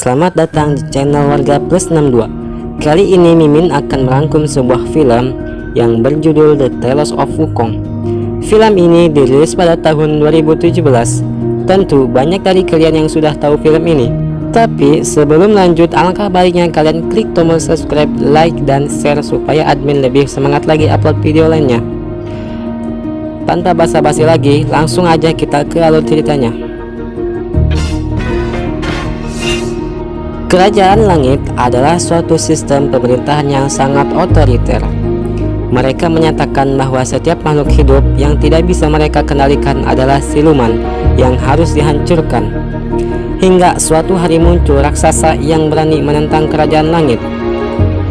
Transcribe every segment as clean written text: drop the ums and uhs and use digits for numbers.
Selamat datang di channel Warga Plus 62. Kali ini Mimin akan merangkum sebuah film yang berjudul The Tales of Wukong. Film ini dirilis pada tahun 2017. Tentu banyak dari kalian yang sudah tahu film ini. Tapi sebelum lanjut, alangkah baiknya kalian klik tombol subscribe, like, dan share supaya admin lebih semangat lagi upload video lainnya. Tanpa basa-basi lagi, langsung aja kita ke alur ceritanya. Kerajaan Langit adalah suatu sistem pemerintahan yang sangat otoriter. Mereka menyatakan bahwa setiap makhluk hidup yang tidak bisa mereka kendalikan adalah siluman yang harus dihancurkan. Hingga suatu hari muncul raksasa yang berani menentang Kerajaan Langit.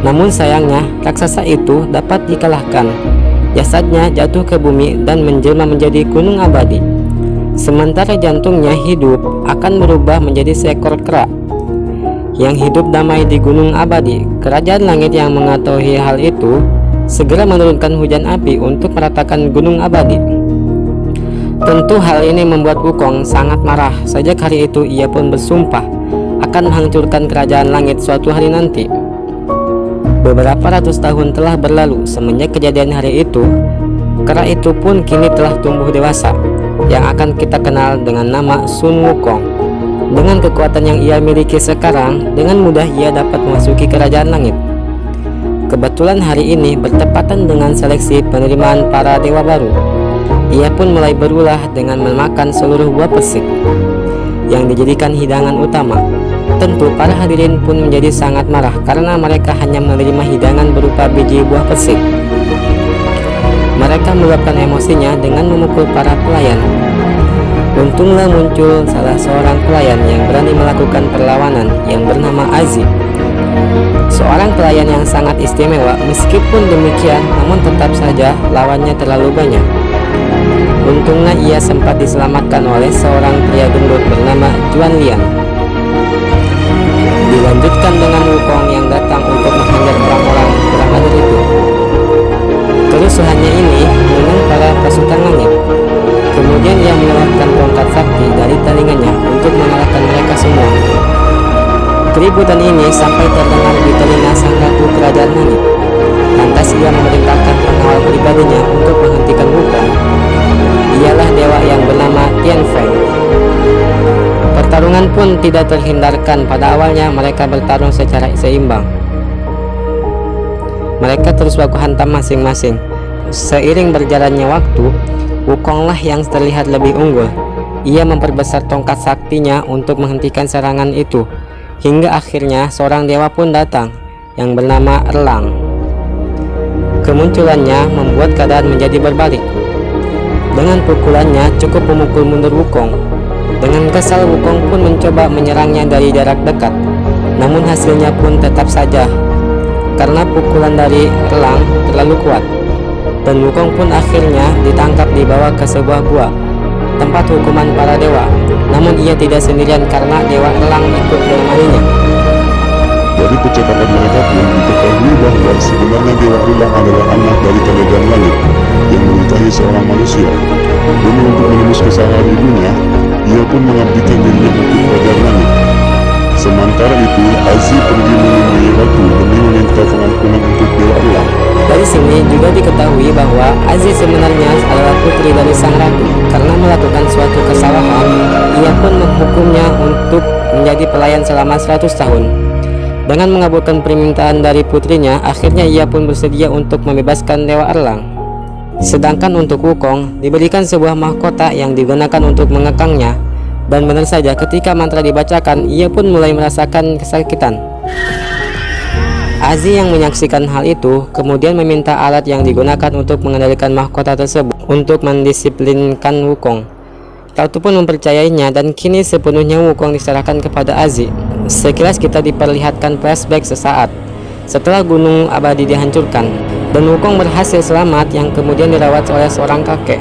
Namun sayangnya, raksasa itu dapat dikalahkan. Jasadnya jatuh ke bumi dan menjelma menjadi gunung abadi. Sementara jantungnya hidup akan berubah menjadi seekor kera yang hidup damai di gunung abadi. Kerajaan Langit yang mengetahui hal itu segera menurunkan hujan api untuk meratakan gunung abadi. Tentu hal ini membuat Wukong sangat marah. Sejak hari itu ia pun bersumpah akan menghancurkan Kerajaan Langit suatu hari nanti. Beberapa ratus tahun telah berlalu semenjak kejadian hari itu. Kera itu pun kini telah tumbuh dewasa, yang akan kita kenal dengan nama Sun Wukong. Dengan kekuatan yang ia miliki sekarang, dengan mudah ia dapat memasuki Kerajaan Langit. Kebetulan hari ini bertepatan dengan seleksi penerimaan para dewa baru. Ia pun mulai berulah dengan memakan seluruh buah persik yang dijadikan hidangan utama. Tentu para hadirin pun menjadi sangat marah karena mereka hanya menerima hidangan berupa biji buah persik. Mereka meluapkan emosinya dengan memukul para pelayan. Untunglah muncul salah seorang pelayan yang berani melakukan perlawanan yang bernama Aziz. Seorang pelayan yang sangat istimewa. Meskipun demikian, namun tetap saja lawannya terlalu banyak. Untungnya ia sempat diselamatkan oleh seorang pria gendut bernama Juan Lian. Dilanjutkan dengan Wukong yang datang untuk menghajar orang-orang kurang ajar itu. Kerusuhannya ini mengundang para pasukan langit. Kemudian ia mengeluarkan tongkat sakti dari telinganya untuk mengalahkan mereka semua. Keributan ini sampai terdengar di telinga sang ratu Kerajaan Langit. Lantas ia memerintahkan pengawal pribadinya untuk menghentikan Wukong. Ialah dewa yang bernama Tianfeng. Pertarungan pun tidak terhindarkan. Pada awalnya mereka bertarung secara seimbang. Mereka terus baku hantam masing-masing. Seiring berjalannya waktu, Wukonglah yang terlihat lebih unggul. Ia memperbesar tongkat saktinya untuk menghentikan serangan itu. Hingga akhirnya seorang dewa pun datang yang bernama Erlang. Kemunculannya membuat keadaan menjadi berbalik. Dengan pukulannya cukup memukul mundur Wukong. Dengan kesal, Wukong pun mencoba menyerangnya dari jarak dekat. Namun hasilnya pun tetap saja karena pukulan dari Erlang terlalu kuat. Dan Wukong pun akhirnya ditangkap dibawa ke sebuah gua, tempat hukuman para dewa. Namun ia tidak sendirian karena dewa Erlang ikut menemaninya. Dari percakapan mereka pun diketahui bahwa sebenarnya dewa Erlang adalah anak dari Kerajaan Langit yang menikahi seorang manusia. Demi untuk menembus kesalahan ibunya, ia pun mengabdikan dirinya untuk Kerajaan Langit. Sementara itu, Aziz pergi menemui ratu demi meminta pengampunan untuk dewa Erlang. Dari sini juga diketahui bahwa Aziz sebenarnya adalah putri dari sang ratu. Karena melakukan suatu kesalahan, ia pun menghukumnya untuk menjadi pelayan selama 100 tahun. Dengan mengabulkan permintaan dari putrinya, akhirnya ia pun bersedia untuk membebaskan dewa Erlang. Sedangkan untuk Wukong diberikan sebuah mahkota yang digunakan untuk mengekangnya. Dan benar saja, ketika mantra dibacakan, ia pun mulai merasakan kesakitan. Aziz yang menyaksikan hal itu kemudian meminta alat yang digunakan untuk mengendalikan mahkota tersebut untuk mendisiplinkan Wukong. Ratu pun mempercayainya dan kini sepenuhnya Wukong diserahkan kepada Aziz. Sekilas kita diperlihatkan flashback sesaat setelah gunung abadi dihancurkan dan Wukong berhasil selamat yang kemudian dirawat oleh seorang kakek.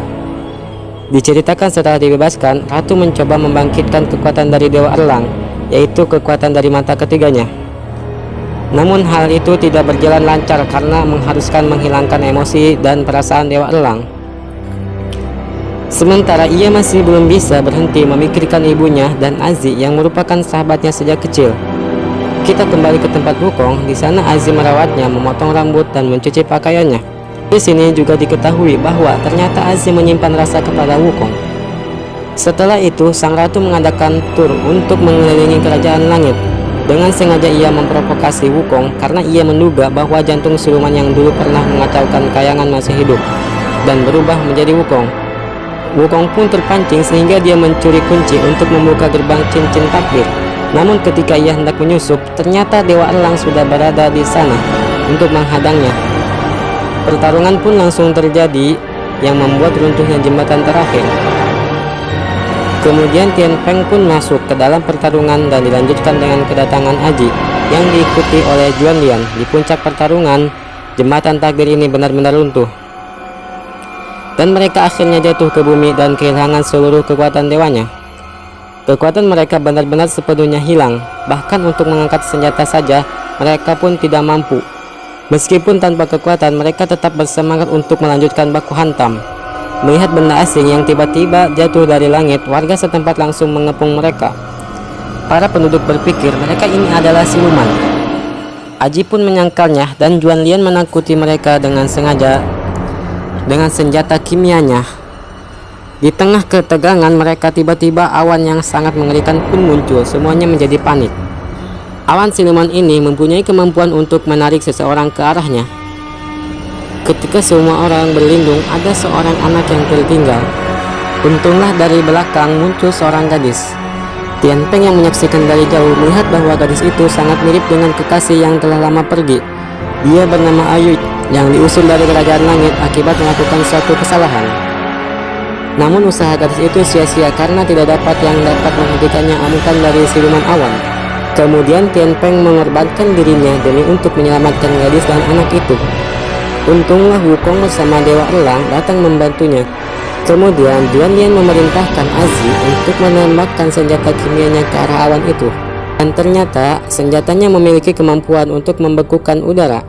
Diceritakan setelah dibebaskan, Ratu mencoba membangkitkan kekuatan dari dewa Erlang, yaitu kekuatan dari mata ketiganya. Namun hal itu tidak berjalan lancar karena mengharuskan menghilangkan emosi dan perasaan dewa Erlang. Sementara ia masih belum bisa berhenti memikirkan ibunya dan Aziz yang merupakan sahabatnya sejak kecil. Kita kembali ke tempat Wukong. Di sana Azzy merawatnya, memotong rambut dan mencuci pakaiannya. Di sini juga diketahui bahwa ternyata Azzy menyimpan rasa kepada Wukong. Setelah itu, sang ratu mengadakan tur untuk mengelilingi kerajaan langit. Dengan sengaja ia memprovokasi Wukong karena ia menduga bahwa jantung siluman yang dulu pernah mengacaukan kayangan masih hidup dan berubah menjadi Wukong. Wukong pun terpancing sehingga dia mencuri kunci untuk membuka gerbang cincin takdir. Namun ketika ia hendak menyusup, ternyata Dewa Elang sudah berada di sana untuk menghadangnya. Pertarungan pun langsung terjadi yang membuat runtuhnya jembatan terakhir. Kemudian Tian Peng pun masuk ke dalam pertarungan dan dilanjutkan dengan kedatangan Aji yang diikuti oleh Juan Lian. Di puncak pertarungan, jembatan takdir ini benar-benar runtuh. Dan mereka akhirnya jatuh ke bumi dan kehilangan seluruh kekuatan dewanya. Kekuatan mereka benar-benar sepenuhnya hilang. Bahkan untuk mengangkat senjata saja, mereka pun tidak mampu. Meskipun tanpa kekuatan, mereka tetap bersemangat untuk melanjutkan baku hantam. Melihat benda asing yang tiba-tiba jatuh dari langit, warga setempat langsung mengepung mereka. Para penduduk berpikir mereka ini adalah siluman. Aji pun menyangkalnya dan Juan Lian menakuti mereka dengan sengaja dengan senjata kimianya. Di tengah ketegangan mereka, tiba-tiba awan yang sangat mengerikan pun muncul. Semuanya menjadi panik. Awan siluman ini mempunyai kemampuan untuk menarik seseorang ke arahnya. Ketika semua orang berlindung, ada seorang anak yang tertinggal. Untunglah dari belakang muncul seorang gadis. Tian Peng yang menyaksikan dari jauh melihat bahwa gadis itu sangat mirip dengan kekasih yang telah lama pergi. Dia bernama Ayu yang diusir dari kerajaan langit akibat melakukan suatu kesalahan. Namun usaha gadis itu sia-sia karena tidak dapat yang dapat menghentikannya amukan dari siluman awan. Kemudian Tian Peng mengorbankan dirinya demi untuk menyelamatkan gadis dan anak itu. Untunglah Wukong bersama Dewa Elang datang membantunya. Kemudian Juan Lian memerintahkan Azzy untuk menembakkan senjata kimianya ke arah awan itu. Dan ternyata senjatanya memiliki kemampuan untuk membekukan udara.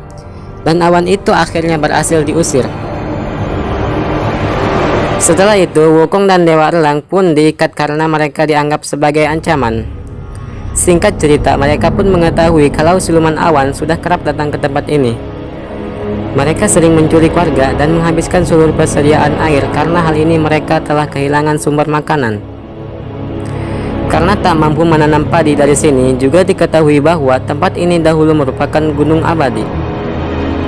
Dan awan itu akhirnya berhasil diusir. Setelah itu, Wukong dan Dewa Elang pun diikat karena mereka dianggap sebagai ancaman. Singkat cerita, mereka pun mengetahui kalau siluman awan sudah kerap datang ke tempat ini. Mereka sering menculik warga dan menghabiskan seluruh persediaan air karena hal ini mereka telah kehilangan sumber makanan. Karena tak mampu menanam padi dari sini, juga diketahui bahwa tempat ini dahulu merupakan gunung abadi.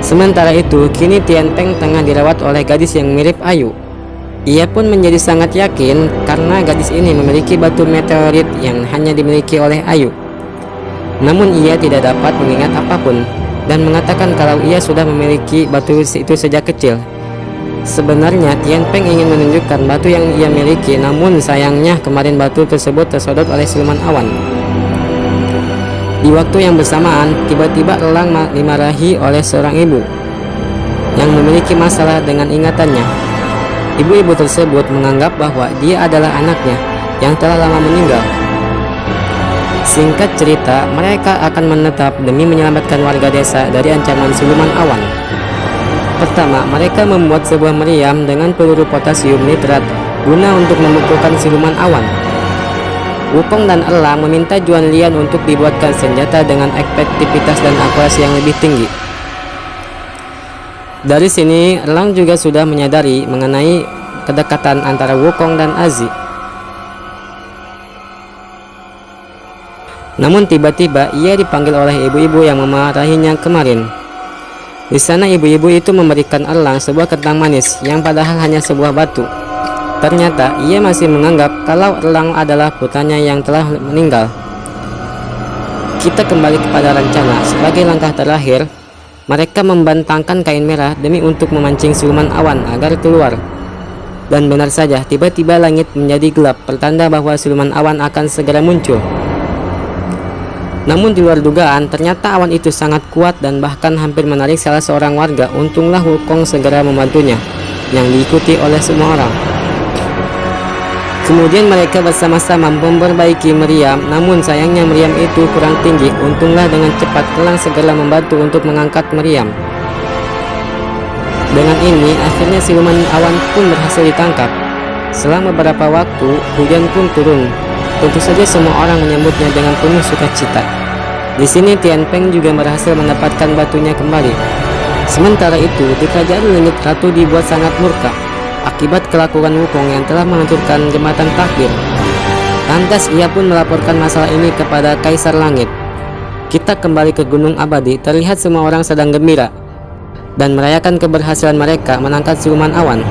Sementara itu, kini Tian Peng tengah dirawat oleh gadis yang mirip Ayu. Ia pun menjadi sangat yakin karena gadis ini memiliki batu meteorit yang hanya dimiliki oleh Ayu. Namun ia tidak dapat mengingat apapun dan mengatakan kalau ia sudah memiliki batu itu sejak kecil. Sebenarnya Tian Peng ingin menunjukkan batu yang ia miliki, namun sayangnya kemarin batu tersebut tersodot oleh siluman awan. Di waktu yang bersamaan, tiba-tiba Elang dimarahi oleh seorang ibu yang memiliki masalah dengan ingatannya. Ibu-ibu tersebut menganggap bahwa dia adalah anaknya yang telah lama meninggal. Singkat cerita, mereka akan menetap demi menyelamatkan warga desa dari ancaman siluman awan. Pertama, mereka membuat sebuah meriam dengan peluru potasium nitrat guna untuk memukulkan siluman awan. Wukong dan Elang meminta Juan Lian untuk dibuatkan senjata dengan efektivitas dan akurasi yang lebih tinggi. Dari sini, Elang juga sudah menyadari mengenai kedekatan antara Wukong dan Azzy. Namun tiba-tiba ia dipanggil oleh ibu-ibu yang memarahinya kemarin. Di sana ibu-ibu itu memberikan Elang sebuah kentang manis yang padahal hanya sebuah batu. Ternyata ia masih menganggap kalau Elang adalah putranya yang telah meninggal. Kita kembali kepada rencana. Sebagai langkah terakhir, mereka membentangkan kain merah demi untuk memancing siluman awan agar keluar. Dan benar saja, tiba-tiba langit menjadi gelap, pertanda bahwa siluman awan akan segera muncul. Namun di luar dugaan, ternyata awan itu sangat kuat dan bahkan hampir menarik salah seorang warga. Untunglah Wukong segera membantunya, yang diikuti oleh semua orang. Kemudian mereka bersama-sama memperbaiki meriam, namun sayangnya meriam itu kurang tinggi. Untunglah dengan cepat Elang segera membantu untuk mengangkat meriam. Dengan ini, akhirnya siluman awan pun berhasil ditangkap. Selang beberapa waktu, hujan pun turun. Tentu saja semua orang menyambutnya dengan penuh sukacita. Di sini Tian Peng juga berhasil mendapatkan batunya kembali. Sementara itu, di kerajaan langit Ratu dibuat sangat murka akibat kelakuan Wukong yang telah menghancurkan jembatan takdir. Lantas ia pun melaporkan masalah ini kepada Kaisar Langit. Kita kembali ke Gunung Abadi, terlihat semua orang sedang gembira dan merayakan keberhasilan mereka menangkap siluman awan.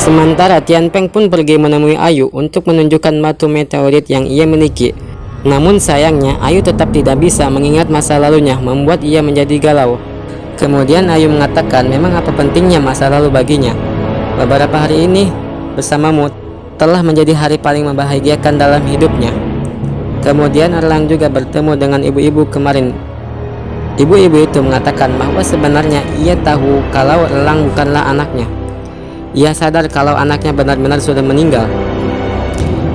Sementara Tian Peng pun pergi menemui Ayu untuk menunjukkan batu meteorit yang ia miliki. Namun sayangnya Ayu tetap tidak bisa mengingat masa lalunya, membuat ia menjadi galau. Kemudian Ayu mengatakan memang apa pentingnya masa lalu baginya. Beberapa hari ini bersamamu telah menjadi hari paling membahagiakan dalam hidupnya. Kemudian Erlang juga bertemu dengan ibu-ibu kemarin. Ibu-ibu itu mengatakan bahwa sebenarnya ia tahu kalau Erlang bukanlah anaknya. Ia sadar kalau anaknya benar-benar sudah meninggal.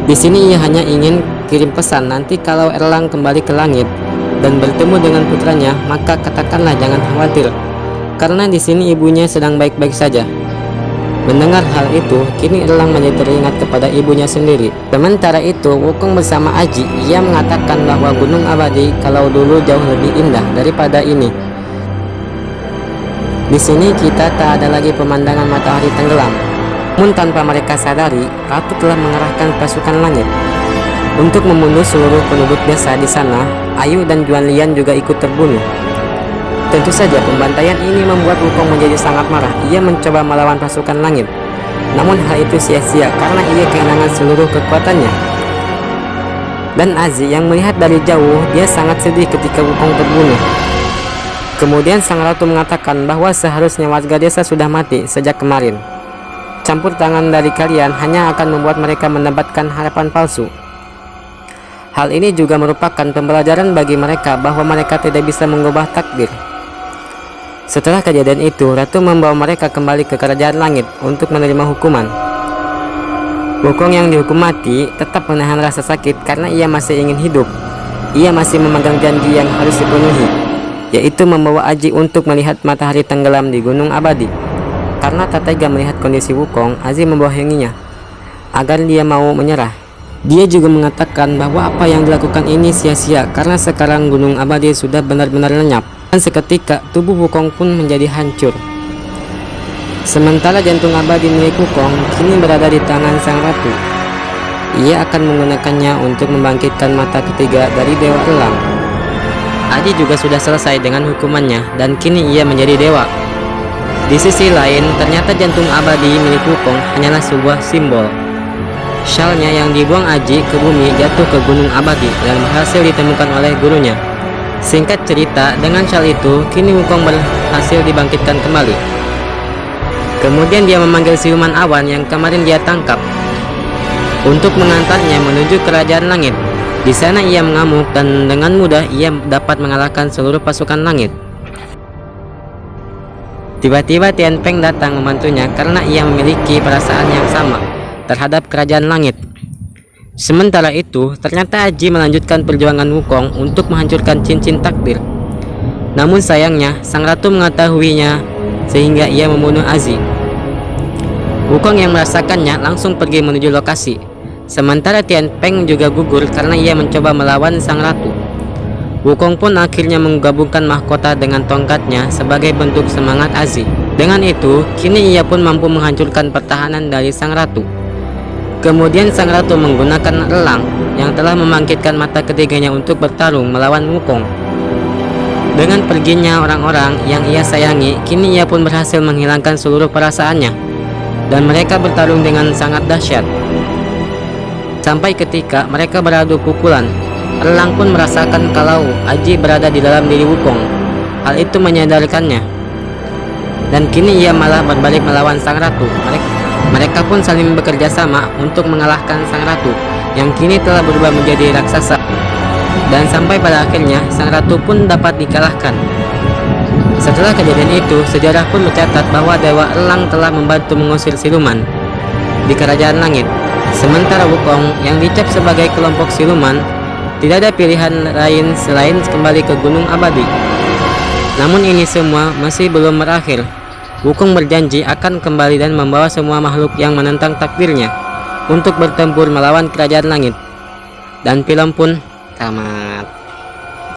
Di sini ia hanya ingin kirim pesan, nanti kalau Erlang kembali ke langit dan bertemu dengan putranya, maka katakanlah jangan khawatir, karena di sini ibunya sedang baik-baik saja. Mendengar hal itu, kini Erlang menjadi teringat kepada ibunya sendiri. Sementara itu, Wukong bersama Aji, ia mengatakan bahwa Gunung Abadi kalau dulu jauh lebih indah daripada ini. Di sini kita tak ada lagi pemandangan matahari tenggelam. Namun tanpa mereka sadari, Ratu telah mengerahkan pasukan langit untuk membunuh seluruh penduduk desa di sana. Ayu dan Juan Lian juga ikut terbunuh. Tentu saja pembantaian ini membuat Wukong menjadi sangat marah. Ia mencoba melawan pasukan langit, namun hal itu sia-sia karena ia kehilangan seluruh kekuatannya. Dan Azi yang melihat dari jauh, dia sangat sedih ketika Wukong terbunuh. Kemudian sang ratu mengatakan bahwa seharusnya warga desa sudah mati sejak kemarin. Campur tangan dari kalian hanya akan membuat mereka mendapatkan harapan palsu. Hal ini juga merupakan pembelajaran bagi mereka bahwa mereka tidak bisa mengubah takdir. Setelah kejadian itu, Ratu membawa mereka kembali ke kerajaan langit untuk menerima hukuman. Wukong yang dihukum mati tetap menahan rasa sakit karena ia masih ingin hidup. Ia masih memegang janji yang harus dipenuhi, yaitu membawa Aji untuk melihat matahari tenggelam di Gunung Abadi. Karena tak tega melihat kondisi Wukong, Aji membohonginya agar dia mau menyerah. Dia juga mengatakan bahwa apa yang dilakukan ini sia-sia karena sekarang Gunung Abadi sudah benar-benar lenyap. Dan seketika tubuh Wukong pun menjadi hancur. Sementara jantung abadi milik Wukong kini berada di tangan sang ratu. Ia akan menggunakannya untuk membangkitkan mata ketiga dari Dewa Elang. Aji juga sudah selesai dengan hukumannya dan kini ia menjadi dewa. Di sisi lain, ternyata jantung abadi milik Wukong hanyalah sebuah simbol. Shalnya yang dibuang Aji ke bumi jatuh ke Gunung Abadi dan berhasil ditemukan oleh gurunya. Singkat cerita, dengan shal itu, kini Wukong berhasil dibangkitkan kembali. Kemudian dia memanggil siluman awan yang kemarin dia tangkap untuk mengantarnya menuju kerajaan langit. Di sana ia mengamuk dan dengan mudah ia dapat mengalahkan seluruh pasukan langit. Tiba-tiba Tian Peng datang membantunya karena ia memiliki perasaan yang sama terhadap kerajaan langit. Sementara itu, ternyata Aji melanjutkan perjuangan Wukong untuk menghancurkan cincin takdir. Namun sayangnya, sang ratu mengetahuinya sehingga ia membunuh Aji. Wukong yang merasakannya langsung pergi menuju lokasi. Sementara Tian Peng juga gugur karena ia mencoba melawan sang ratu. Wukong pun akhirnya menggabungkan mahkota dengan tongkatnya sebagai bentuk semangat Aji. Dengan itu, kini ia pun mampu menghancurkan pertahanan dari sang ratu. Kemudian sang ratu menggunakan elang yang telah membangkitkan mata ketiganya untuk bertarung melawan Wukong. Dengan perginya orang-orang yang ia sayangi, kini ia pun berhasil menghilangkan seluruh perasaannya dan mereka bertarung dengan sangat dahsyat. Sampai ketika mereka beradu pukulan, elang pun merasakan kalau Aji berada di dalam diri Wukong. Hal itu menyadarkannya dan kini ia malah berbalik melawan sang ratu. Mereka pun saling bekerja sama untuk mengalahkan sang ratu yang kini telah berubah menjadi raksasa. Dan sampai pada akhirnya sang ratu pun dapat dikalahkan. Setelah kejadian itu, sejarah pun mencatat bahwa Dewa Elang telah membantu mengusir siluman di kerajaan langit. Sementara Wukong yang dicap sebagai kelompok siluman tidak ada pilihan lain selain kembali ke Gunung Abadi. Namun ini semua masih belum berakhir. Wukong berjanji akan kembali dan membawa semua makhluk yang menentang takdirnya untuk bertempur melawan kerajaan langit. Dan film pun tamat.